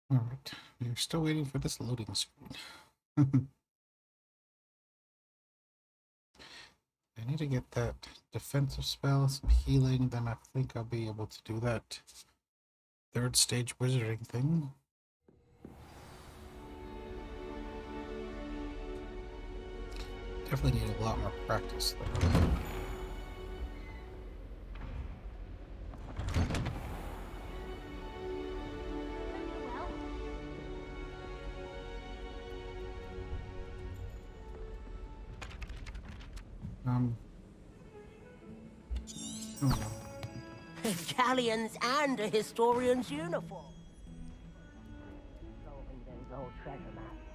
Alright, we're still waiting for this loading screen. I need to get that defensive spell, some healing, then I think I'll be able to do that third stage wizarding thing. Definitely need a lot more practice though. Oh no. Galleons and a historian's uniform. Solving those old treasure maps.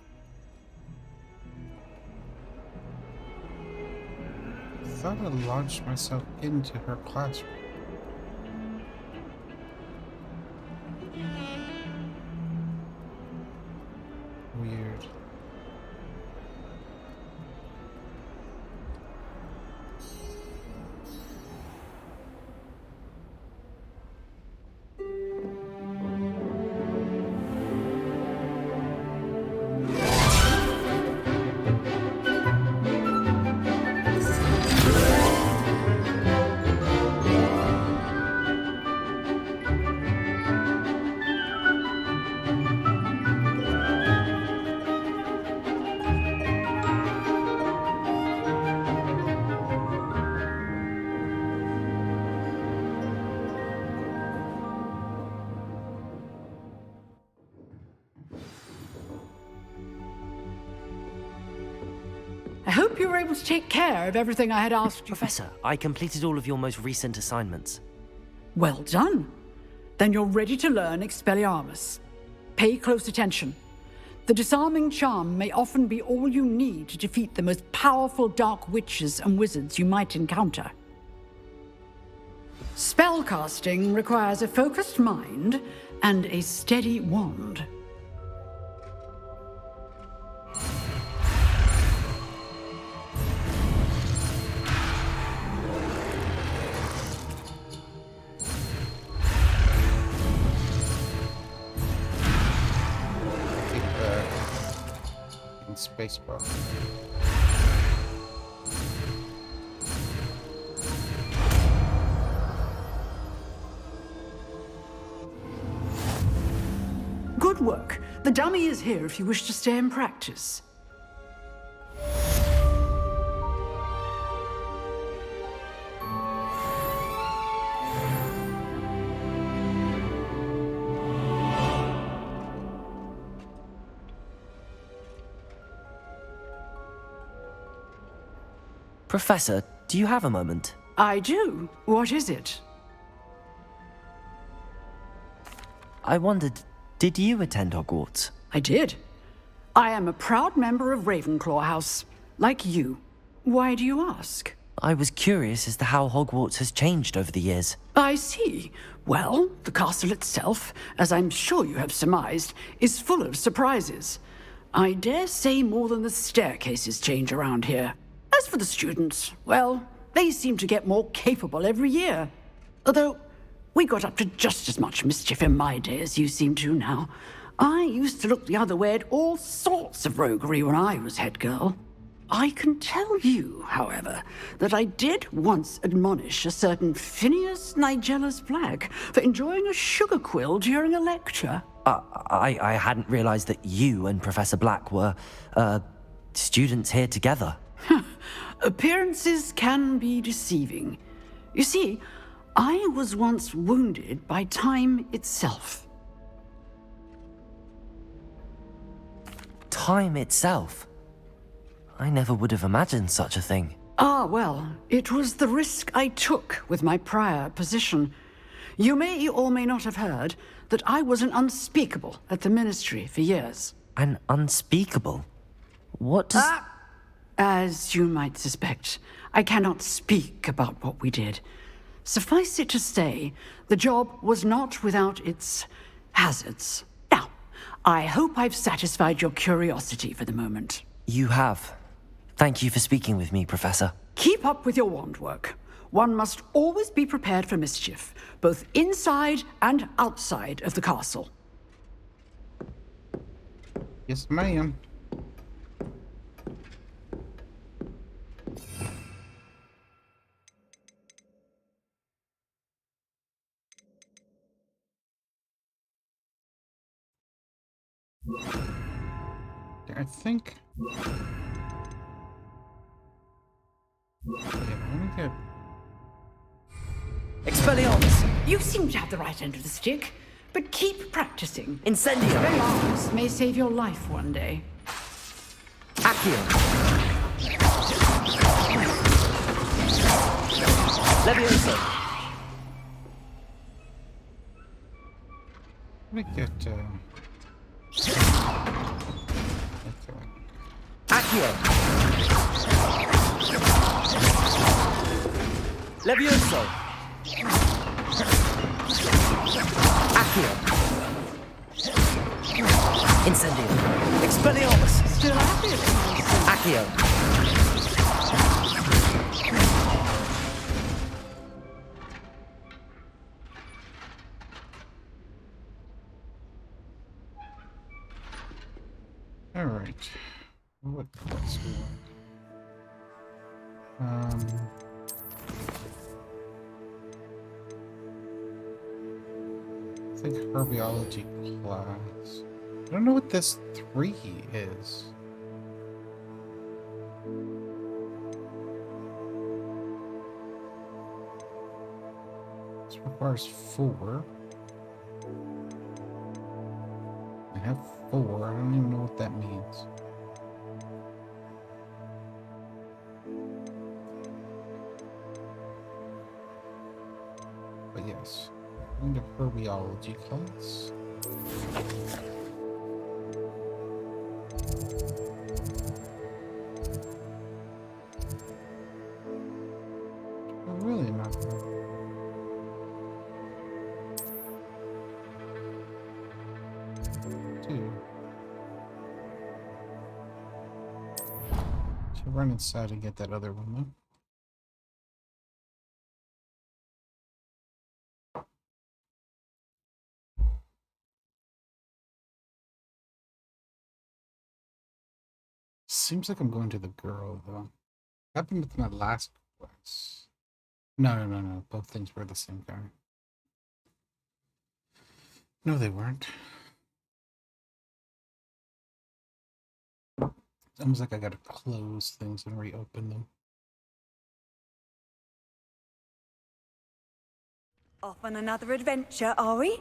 I thought I launched myself into her classroom. Weird. I hope you were able to take care of everything I had asked you. Professor, I completed all of your most recent assignments. Well done. Then you're ready to learn Expelliarmus. Pay close attention. The disarming charm may often be all you need to defeat the most powerful dark witches and wizards you might encounter. Spellcasting requires a focused mind and a steady wand. Spacebar. Good work. The dummy is here if you wish to stay and practice. Professor, do you have a moment? I do. What is it? I wondered, did you attend Hogwarts? I did. I am a proud member of Ravenclaw House, like you. Why do you ask? I was curious as to how Hogwarts has changed over the years. I see. Well, the castle itself, as I'm sure you have surmised, is full of surprises. I dare say more than the staircases change around here. As for the students, well, they seem to get more capable every year. Although, we got up to just as much mischief in my day as you seem to now. I used to look the other way at all sorts of roguery when I was head girl. I can tell you, however, that I did once admonish a certain Phineas Nigellus Black for enjoying a sugar quill during a lecture. I hadn't realized that you and Professor Black were, students here together. Appearances can be deceiving. You see, I was once wounded by time itself. Time itself? I never would have imagined such a thing. Ah, well, it was the risk I took with my prior position. You may or may not have heard that I was an unspeakable at the Ministry for years. An unspeakable? What does... As you might suspect, I cannot speak about what we did. Suffice it to say, the job was not without its hazards. Now, I hope I've satisfied your curiosity for the moment. You have. Thank you for speaking with me, Professor. Keep up with your wand work. One must always be prepared for mischief, both inside and outside of the castle. Yes, ma'am. I think. Yeah, let me get. Expelliarmus! You seem to have the right end of the stick, but keep practicing. Incendio! Expelliarmus may save your life one day. Accio! Levioso! Let me get. Okay. Accio! Levioso! Accio! Incendio! Expelliarmus! Still at it? Accio! All right. What class do we want? I think herbiology class. I don't know what this 3 is. This requires 4. I have 4. I don't even know what that means. But yes, I'm going to herbiology class. I'm really not. Should run inside and get that other one though. Seems like I'm going to the girl though. Happened with my last quest. No. Both things were the same guy. No, they weren't. It's almost like I gotta close things and reopen them. Off on another adventure, are we?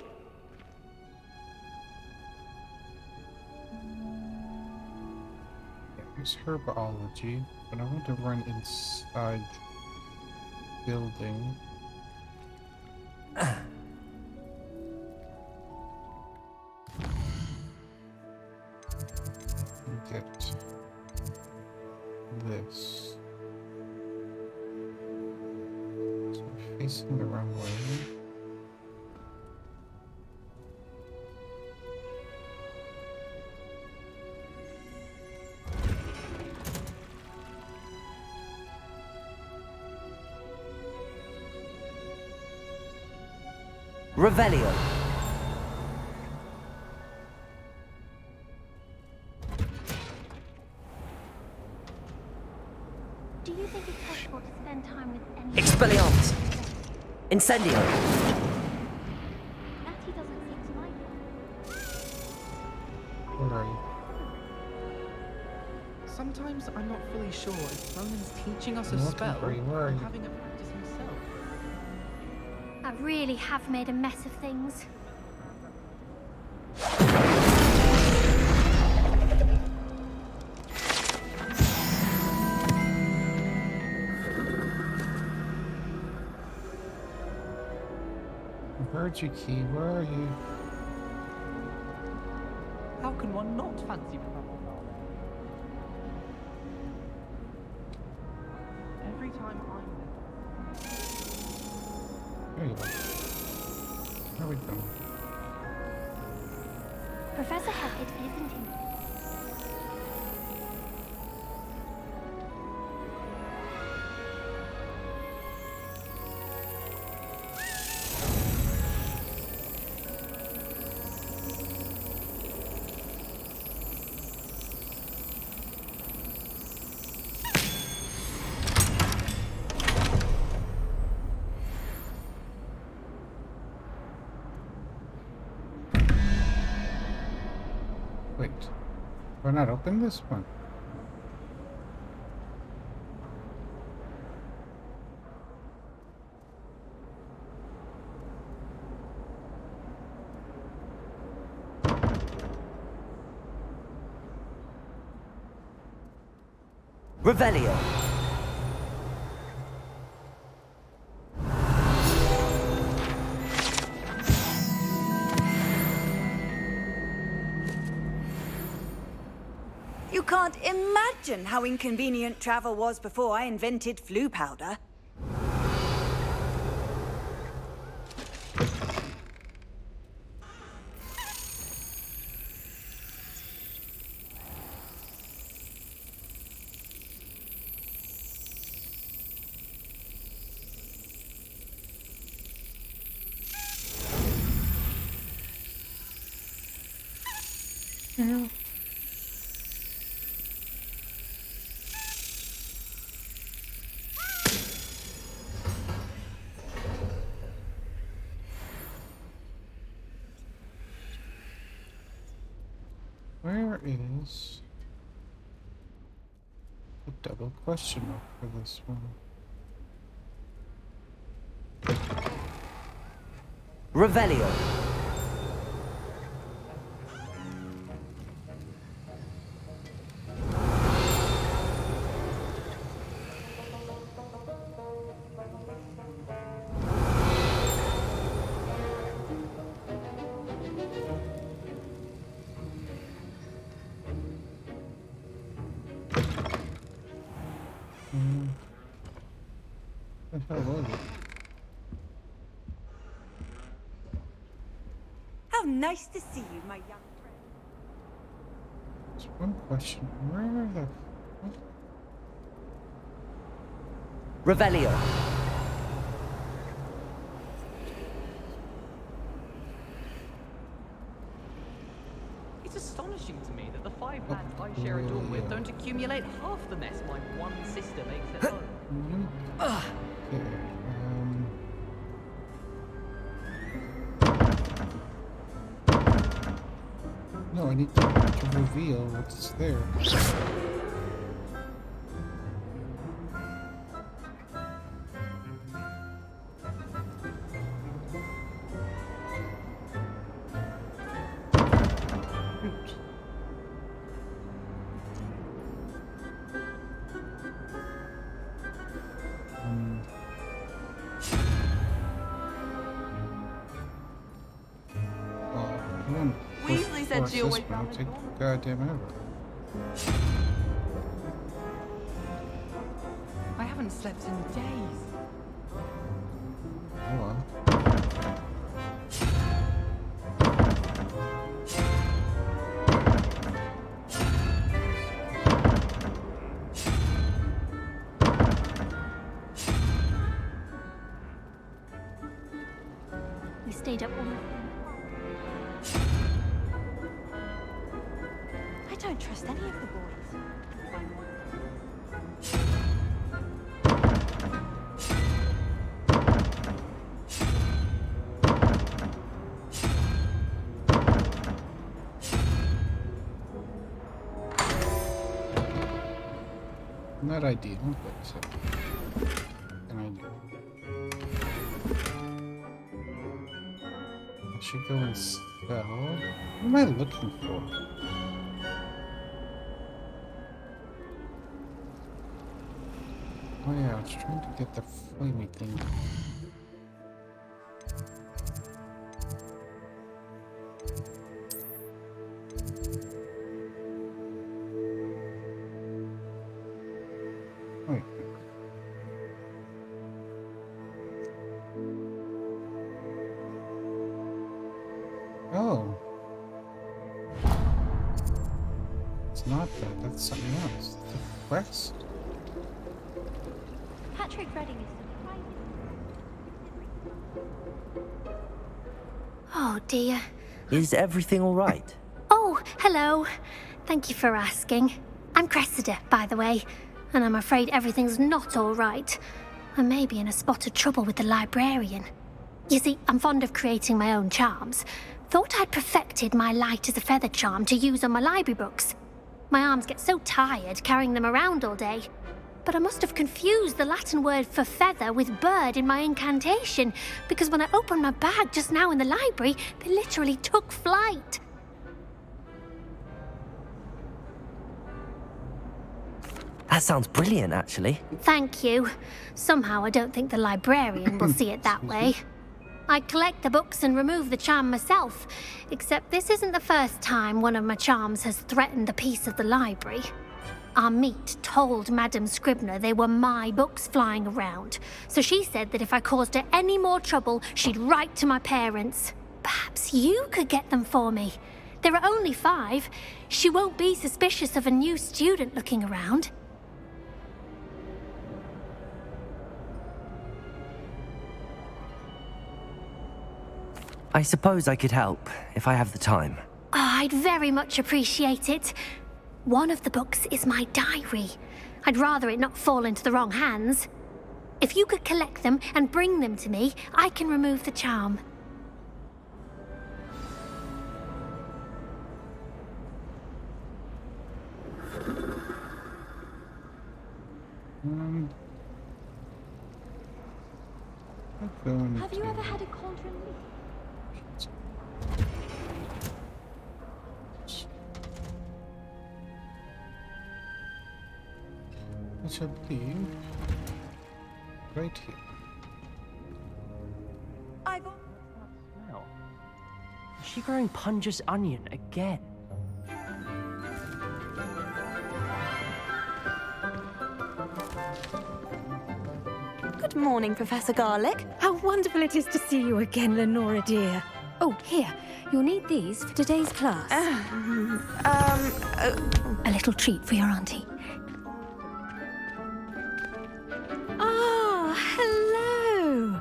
Yeah, here's herbology, but I want to run inside the building. And get this. So we're facing the wrong way. Revelio. Do you think it's possible to spend time with any... Expelliarmus. Incendio. Natty doesn't seem to like it. Where are you? Sometimes I'm not fully sure if Ronan's teaching us a I'm looking spell for you. Where are or you? having a practice himself. I really have made a mess of things. I heard you, Key. Where are you? How can one not fancy Professor Every time I'm There you go. Where are we going? Professor Hagrid, isn't he? Wait. Why not open this one? Revelio. You can't imagine how inconvenient travel was before I invented flu powder. Where is the double question mark for this one? Revelio. What the hell was it? How nice to see you, my young friend. There's one question. Where the Revelio. It's astonishing to me that the 5 lads I share a dorm with don't accumulate half the mess my one sister makes at home. Okay, no, I need to reveal what's there. Shoot. Weasley said she always found take goddamn ever. I haven't slept in days. Oh well. We stayed up all night. I don't trust any of the boys. Not ideal, but an idea. I should go and sell. What am I looking for? Oh yeah, I was trying to get the flamey thing. Wait. Oh. It's not that, that's something else. That's a quest. Patrick Redding is surprising. Oh dear. Is everything all right? Oh, hello. Thank you for asking. I'm Cressida, by the way, and I'm afraid everything's not all right. I may be in a spot of trouble with the librarian. You see, I'm fond of creating my own charms. Thought I'd perfected my light as a feather charm to use on my library books. My arms get so tired carrying them around all day. But I must have confused the Latin word for feather with bird in my incantation, because when I opened my bag just now in the library, they literally took flight. That sounds brilliant, actually. Thank you. Somehow I don't think the librarian will see it that way. I collect the books and remove the charm myself, except this isn't the first time one of my charms has threatened the peace of the library. Our meet told Madame Scribner they were my books flying around, so she said that if I caused her any more trouble, she'd write to my parents. Perhaps you could get them for me. There are only 5. She won't be suspicious of a new student looking around. I suppose I could help, if I have the time. Oh, I'd very much appreciate it. One of the books is my diary. I'd rather it not fall into the wrong hands. If you could collect them and bring them to me, I can remove the charm. Have you ever had a cauldron? Which I believe right here. Smell. Is she growing Punja's onion again? Good morning, Professor Garlick. How wonderful it is to see you again, Lenora dear. Oh, here. You'll need these for today's class. A little treat for your auntie. Oh, hello.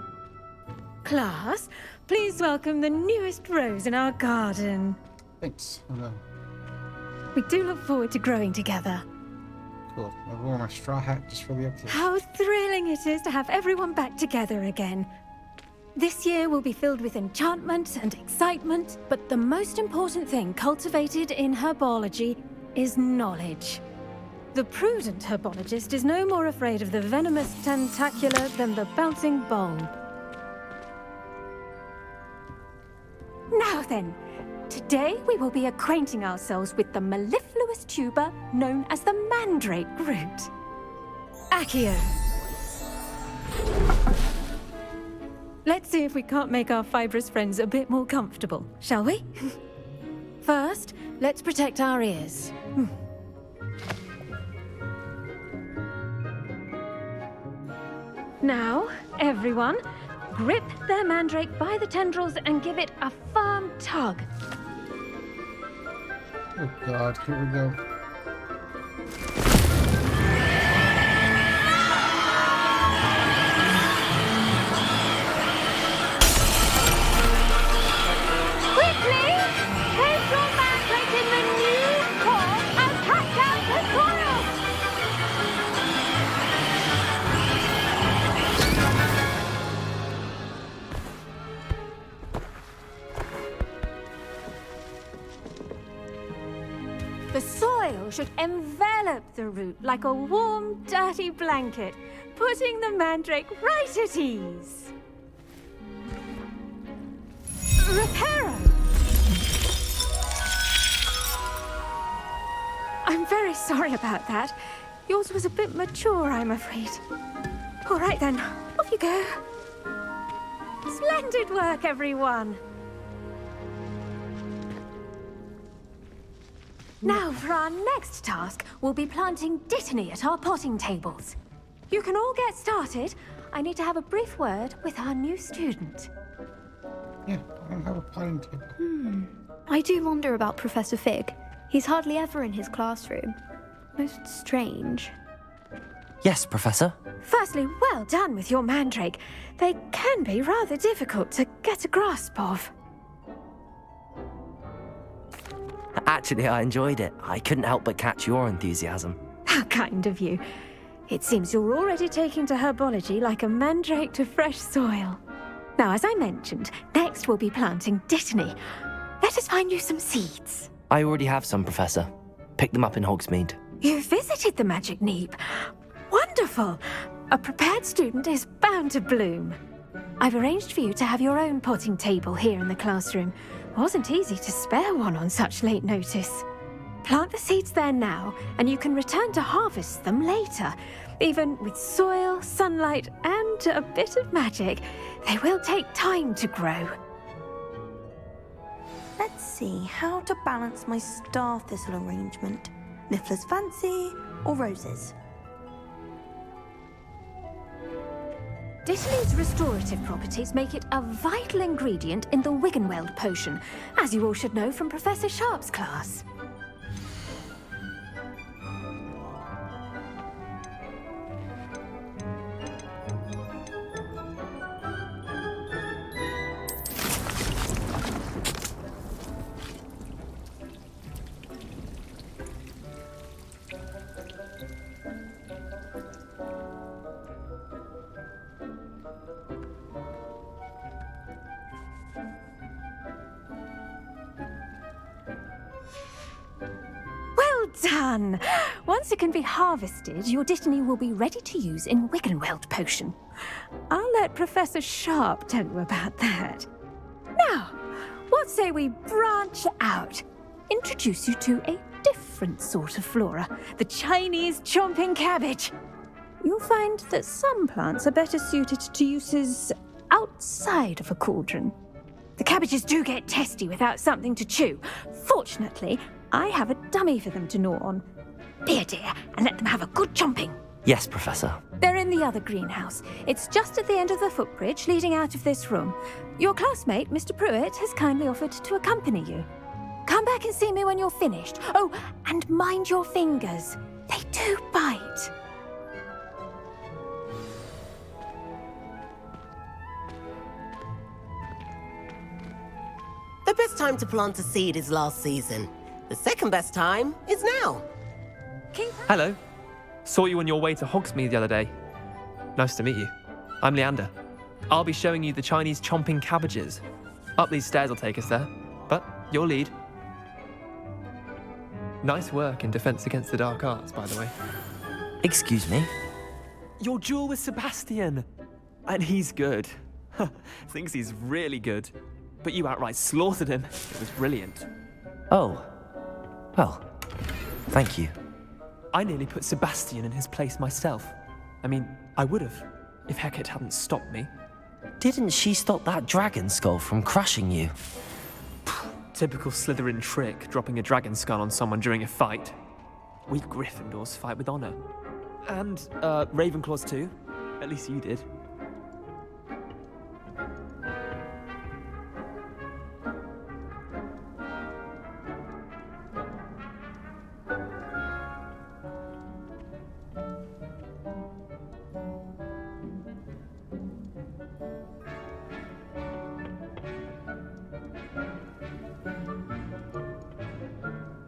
Class, please welcome the newest rose in our garden. Thanks. Hello. We do look forward to growing together. Cool. I wore my straw hat just for the occasion. How thrilling it is to have everyone back together again. This year will be filled with enchantment and excitement, but the most important thing cultivated in herbology is knowledge. The prudent herbologist is no more afraid of the venomous tentacular than the bouncing bulb. Now then, today we will be acquainting ourselves with the mellifluous tuber known as the mandrake root. Accio. Let's see if we can't make our fibrous friends a bit more comfortable, shall we? First, let's protect our ears. Now, everyone, grip their mandrake by the tendrils and give it a firm tug. Oh god, here we go. Quickly! Place your mandrake in the new core and cut down the coils! The soil should envelop the root like a warm, dirty blanket, putting the mandrake right at ease. Reparo! I'm very sorry about that. Yours was a bit mature, I'm afraid. All right then, off you go. Splendid work, everyone. Now, for our next task, we'll be planting dittany at our potting tables. You can all get started. I need to have a brief word with our new student. Yeah, I don't have a potting table. I do wonder about Professor Fig. He's hardly ever in his classroom. Most strange. Yes, Professor. Firstly, well done with your mandrake. They can be rather difficult to get a grasp of. Actually, I enjoyed it. I couldn't help but catch your enthusiasm. How kind of you. It seems you're already taking to herbology like a mandrake to fresh soil. Now, as I mentioned, next we'll be planting dittany. Let us find you some seeds. I already have some, Professor. Pick them up in Hogsmeade. You visited the Magic Neep. Wonderful. A prepared student is bound to bloom. I've arranged for you to have your own potting table here in the classroom. Wasn't easy to spare one on such late notice. Plant the seeds there now, and you can return to harvest them later. Even with soil, sunlight, and a bit of magic, they will take time to grow. Let's see how to balance my star thistle arrangement. Niffler's fancy or roses? Dittany's restorative properties make it a vital ingredient in the Wiggenweld potion, as you all should know from Professor Sharp's class. Done! Once it can be harvested, your Dittany will be ready to use in Wiggenweld potion. I'll let Professor Sharp tell you about that. Now, what say we branch out? Introduce you to a different sort of flora, the Chinese chomping cabbage. You'll find that some plants are better suited to uses outside of a cauldron. The cabbages do get testy without something to chew. Fortunately, I have a dummy for them to gnaw on. Be a dear and let them have a good chomping. Yes, Professor. They're in the other greenhouse. It's just at the end of the footbridge leading out of this room. Your classmate, Mr. Pruitt, has kindly offered to accompany you. Come back and see me when you're finished. Oh, and mind your fingers. They do bite. The best time to plant a seed is last season. The second best time is now. Hello. Saw you on your way to Hogsmeade the other day. Nice to meet you. I'm Leander. I'll be showing you the Chinese chomping cabbages. Up these stairs will take us there, but you'll lead. Nice work in Defense Against the Dark Arts, by the way. Excuse me? Your duel with Sebastian. And he's good. Thinks he's really good. But you outright slaughtered him. It was brilliant. Oh. Well, thank you. I nearly put Sebastian in his place myself. I mean, I would have, if Hecate hadn't stopped me. Didn't she stop that dragon skull from crushing you? Typical Slytherin trick, dropping a dragon skull on someone during a fight. We Gryffindors fight with honor. And, Ravenclaws too. At least you did.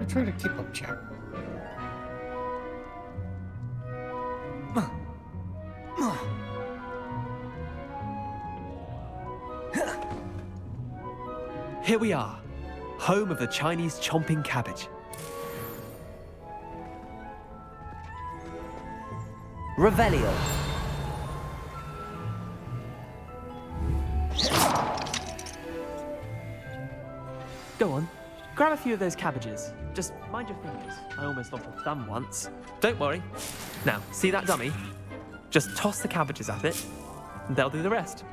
Try to keep up, chap. Here we are, home of the Chinese chomping cabbage. Revelio. Go on, grab a few of those cabbages. Just mind your fingers. I almost lost a thumb once. Don't worry. Now, see that dummy? Just toss the cabbages at it, and they'll do the rest.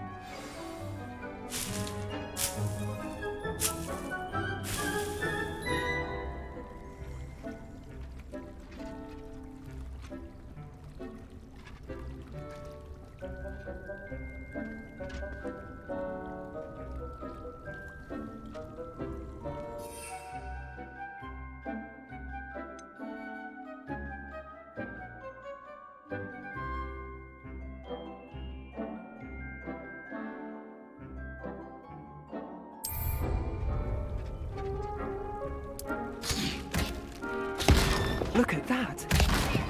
Look at that!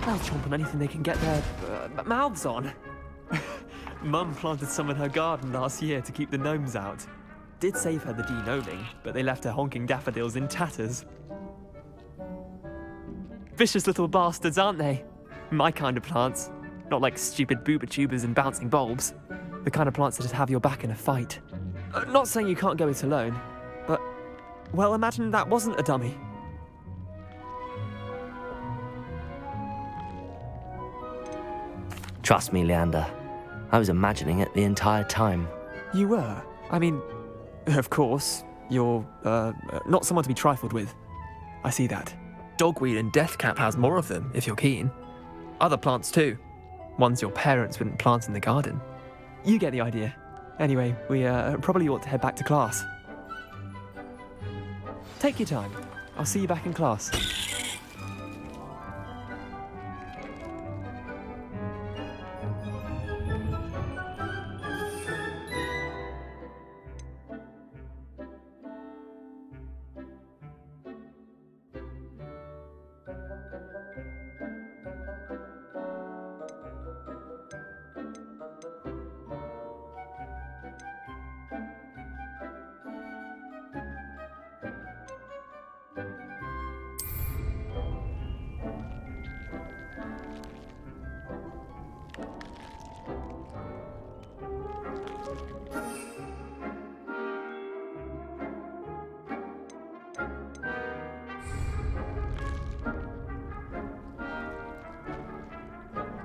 They'll chomp on anything they can get their mouths on. Mum planted some in her garden last year to keep the gnomes out. did save her the de-gnoming, but they left her honking daffodils in tatters. Vicious little bastards, aren't they? My kind of plants. Not like stupid booba tubers and bouncing bulbs. The kind of plants that just have your back in a fight. Not saying you can't go it alone, but, well, imagine that wasn't a dummy. Trust me, Leander. I was imagining it the entire time. You were? I mean, of course, you're, not someone to be trifled with. I see that. Dogweed and deathcap has more of them, if you're keen. Other plants too. Ones your parents wouldn't plant in the garden. You get the idea. Anyway, we probably ought to head back to class. Take your time. I'll see you back in class.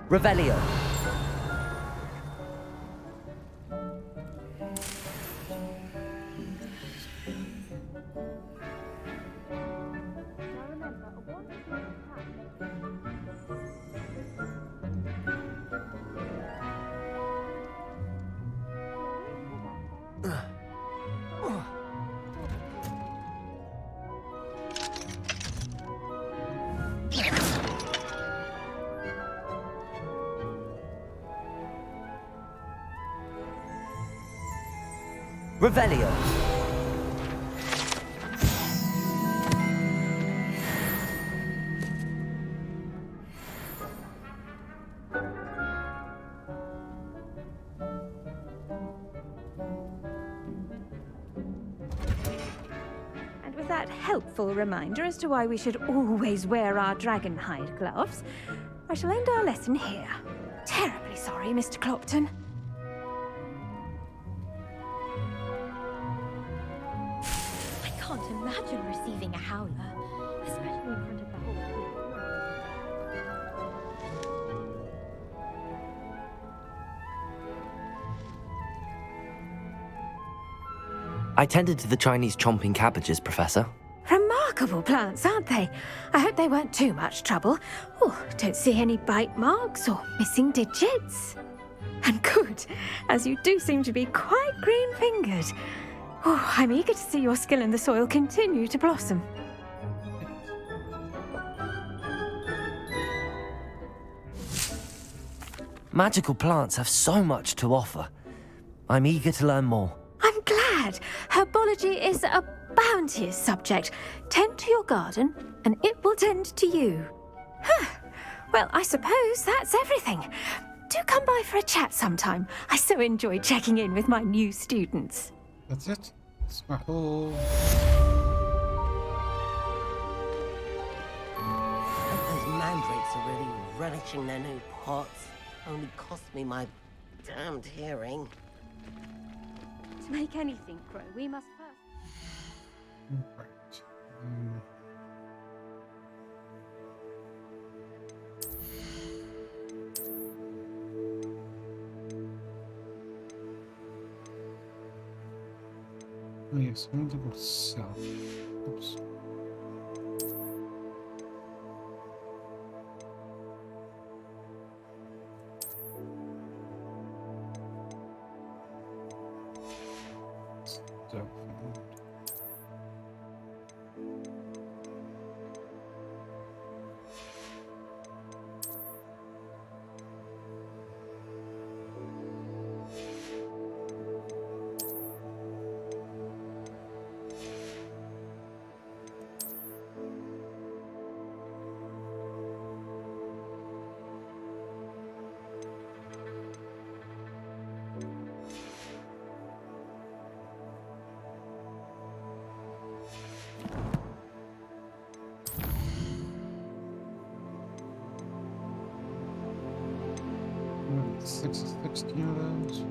Revelio. Revelio. And with that helpful reminder as to why we should always wear our dragon hide gloves, I shall end our lesson here. Terribly sorry, Mr. Clopton. I can't imagine receiving a howler, especially in front of the whole school. I tended to the Chinese chomping cabbages, Professor. Remarkable plants, aren't they? I hope they weren't too much trouble. Oh, don't see any bite marks or missing digits. And good, as you do seem to be quite green-fingered. Oh, I'm eager to see your skill in the soil continue to blossom. Magical plants have so much to offer. I'm eager to learn more. I'm glad. Herbology is a bounteous subject. Tend to your garden, and it will tend to you. Huh. Well, I suppose that's everything. Do come by for a chat sometime. I so enjoy checking in with my new students. That's it. That's my whole... Those mandrakes are really relishing their new pots. Only cost me my damned hearing. To make anything grow, we must first... Right. Oh yes, I want to go south. Oops. So, 16 of those.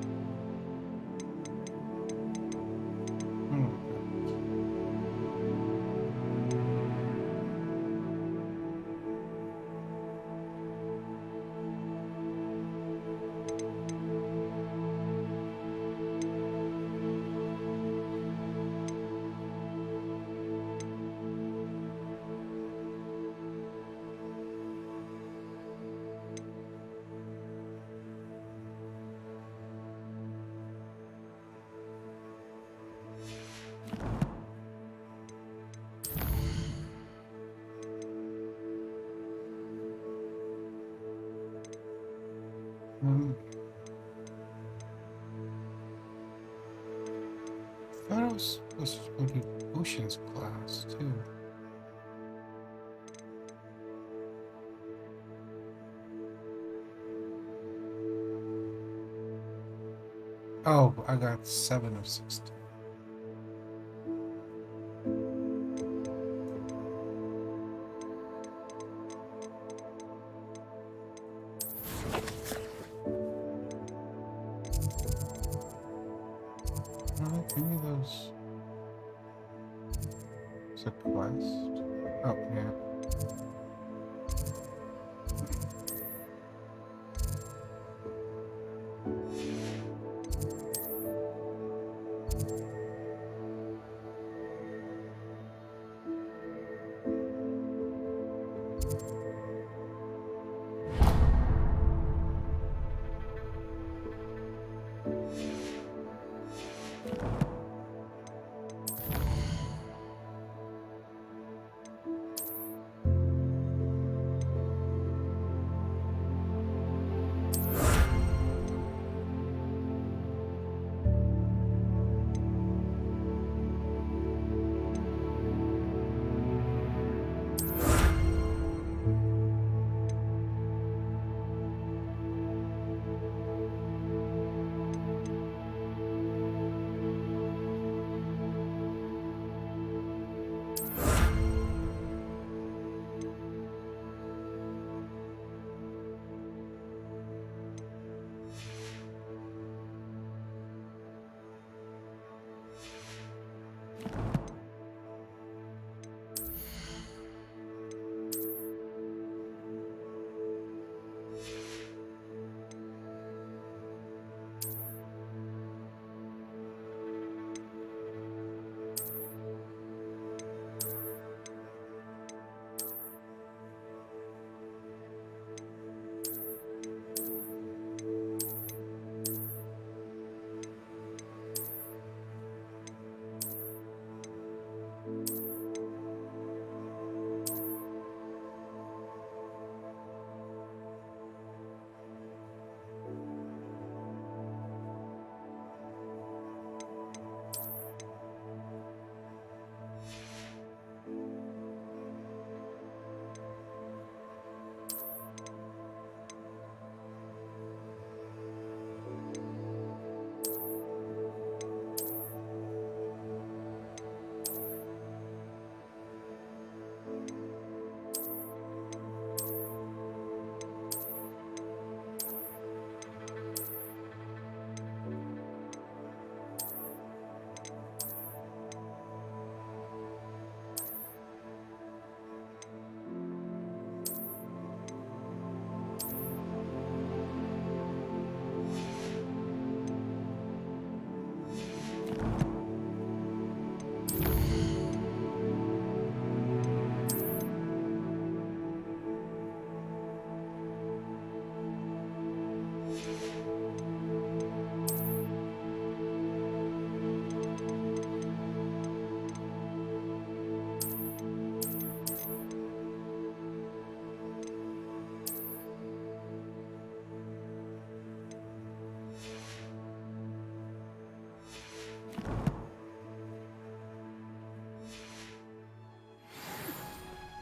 I thought I was supposed to go to Ocean's class too. Oh, I got 7 of 16. Any of those. It's a quest. Oh, yeah.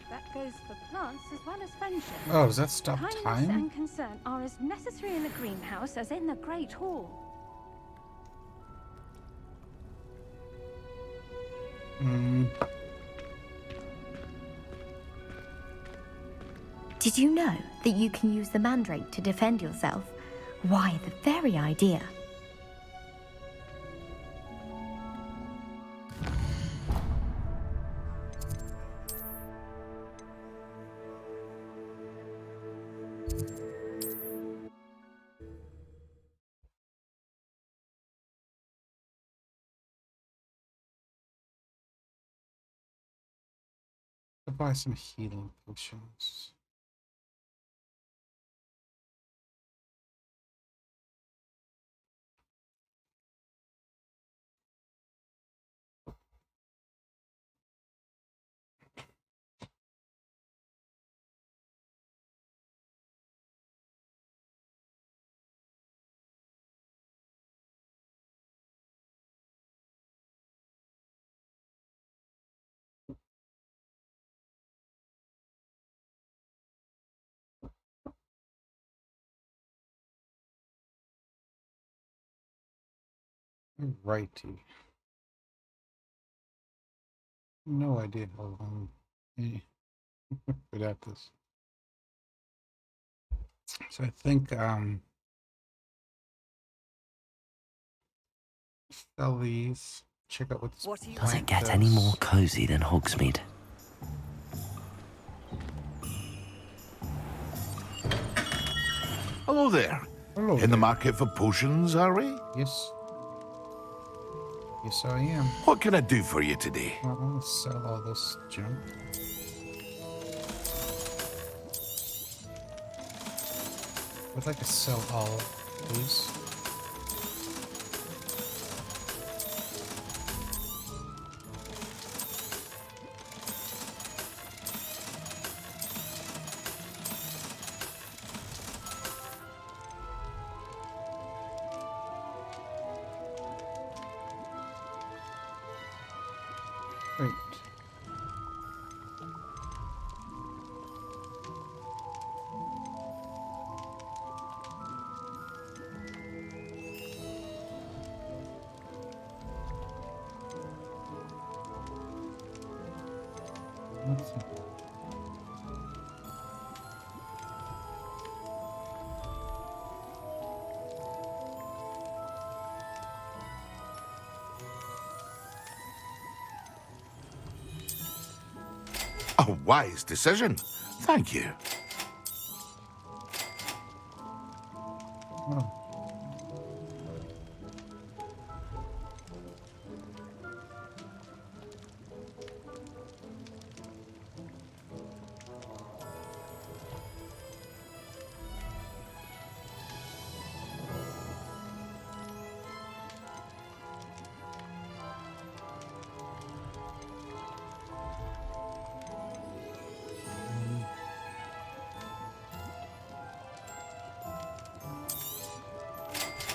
That goes for plants as well as friendship. Oh, does that stop Kindness time? and concern are as necessary in the greenhouse as in the Great Hall. Did you know that you can use the mandrake to defend yourself? Why, the very idea. To buy some healing potions. Righty. No idea how long without this. So I think sell these. Check out what this Does plant it get any more cozy than Hogsmeade? Hello there. Hello In the market for potions, are we? Yes. Yes, I am. What can I do for you today? Well, I'm gonna sell all this junk. I'd like to sell all, please. Right. Let's see. A wise decision. Thank you. Oh.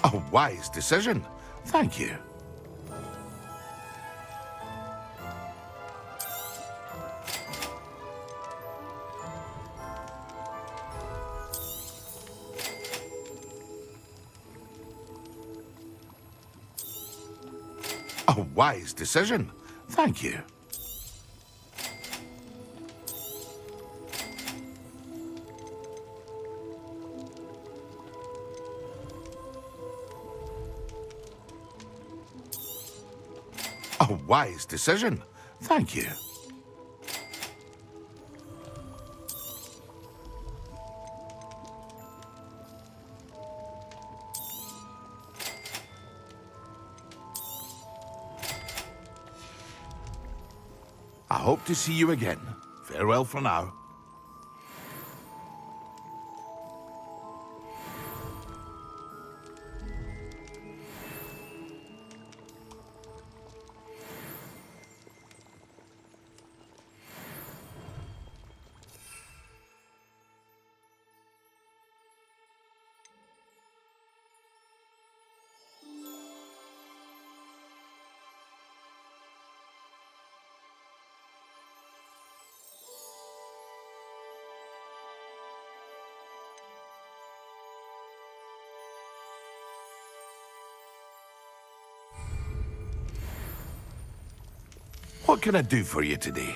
A wise decision. Thank you. A wise decision. Thank you. A wise decision. Thank you. I hope to see you again. Farewell for now. What can I do for you today?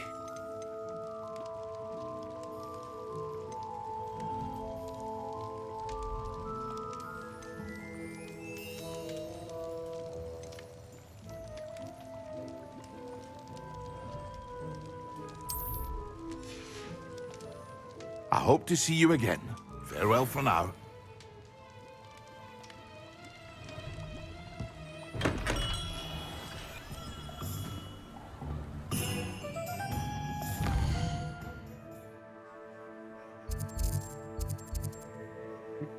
I hope to see you again. Farewell for now.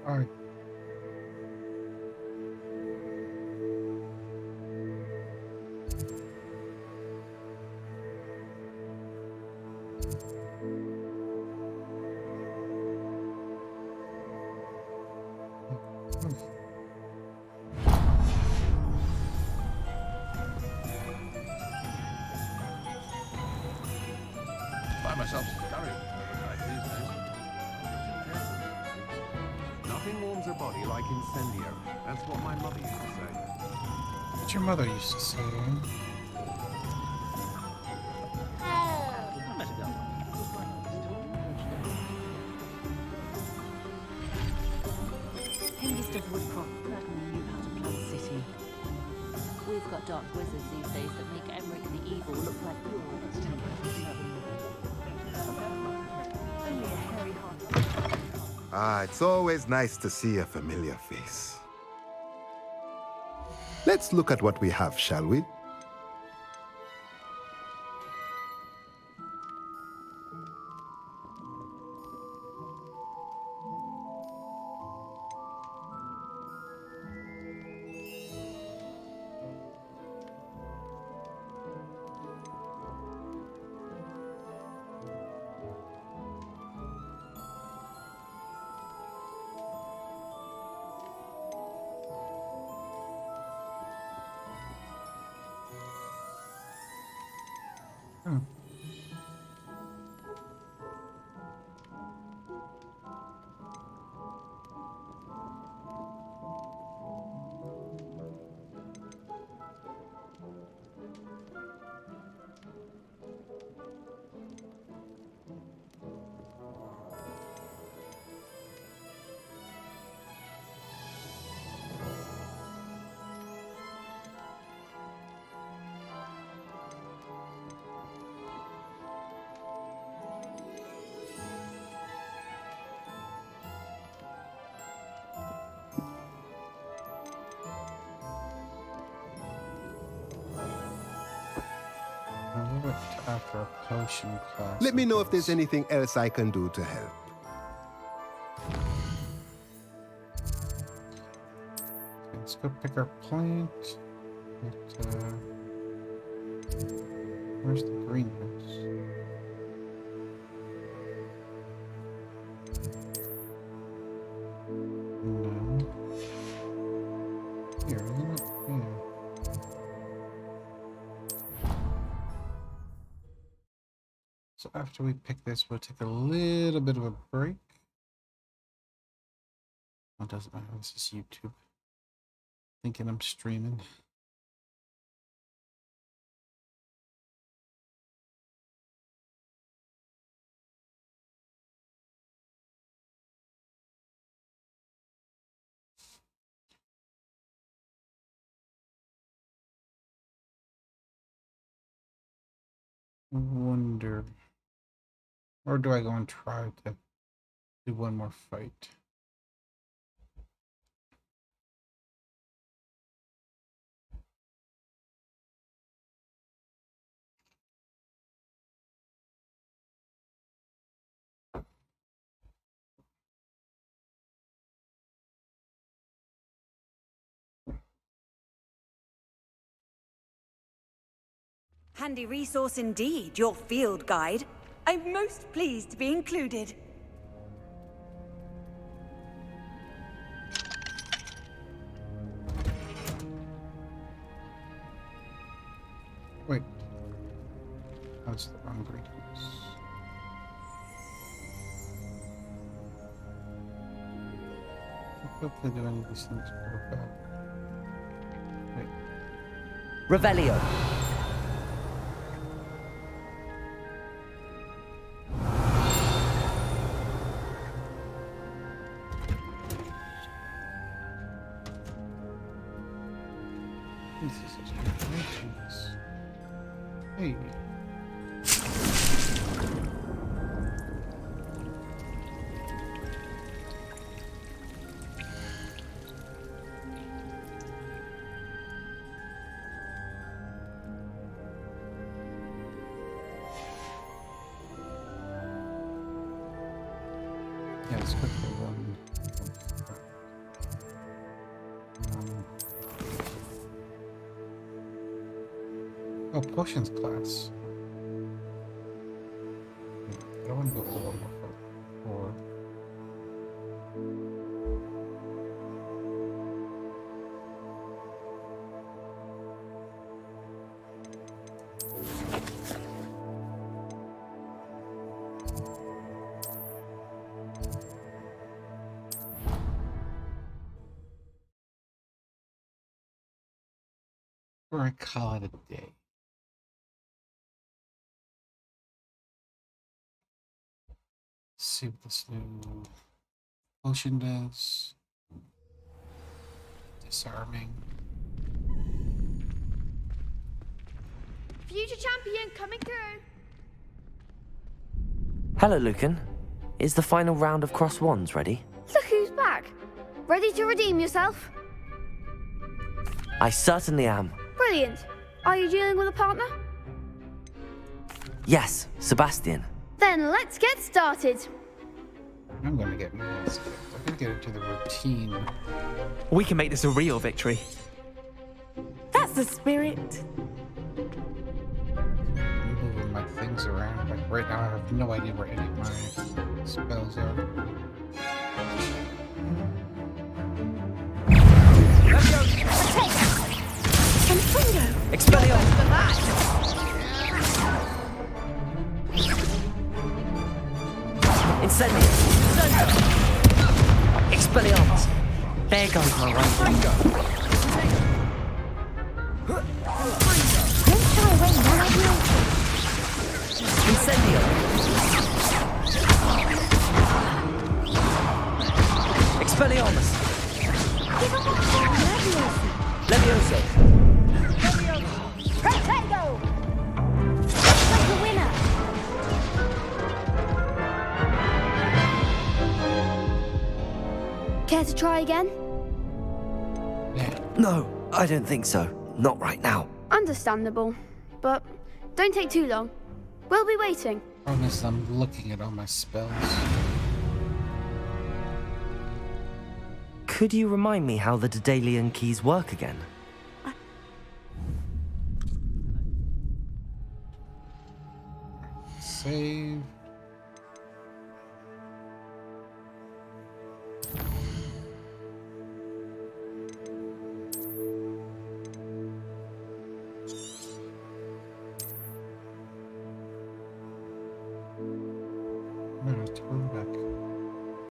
Alright. Find myself scurrying these days. Nothing warms a body like incendio. That's what my mother used to say. What your mother used to say, eh? Hengist of Woodcroft certainly knew how to plan a city. We've got dark wizards these days that make Emmerich the Evil look like yours. Only a hairy heart. Ah, it's always nice to see a familiar face. Let's look at what we have, shall we? After a potion class. Let me know if there's anything else I can do to help. Let's go pick our plant. Where's the greenhouse? No. Here, isn't it? Yeah. So after we pick this, we'll take a little bit of a break. It doesn't matter, this is YouTube. Thinking I'm streaming. Wonder. Or do I go and try to do one more fight? Handy resource indeed, your field guide. I'm most pleased to be included. Wait. That's the wrong greenhouse. I hope they do any of these things go back. Wait. Revelio. This is such a Hey. Yeah, let's quickly run. Oh, potions class. I don't want to go over before. Or I call it a day. Let's see what this new potion does. Disarming. Future champion coming through. Hello, Lucan. Is the final round of Cross Wands ready? Look who's back. Ready to redeem yourself? I certainly am. Brilliant. Are you dealing with a partner? Yes, Sebastian. Then let's get started. I'm gonna get my ass kicked. I'm gonna get into the routine. We can make this a real victory. That's the spirit. I'm moving my things around. Like right now, I have no idea where any of my spells are. Expelliarmus! Incendio! Expelliarmus! There goes my way. Incendio! Expelliarmus! Levioso! Protego! Like the winner! Care to try again? No, I don't think so. Not right now. Understandable. But don't take too long. We'll be waiting. Promise I'm looking at all my spells. Could you remind me how the Daedalian keys work again? Save.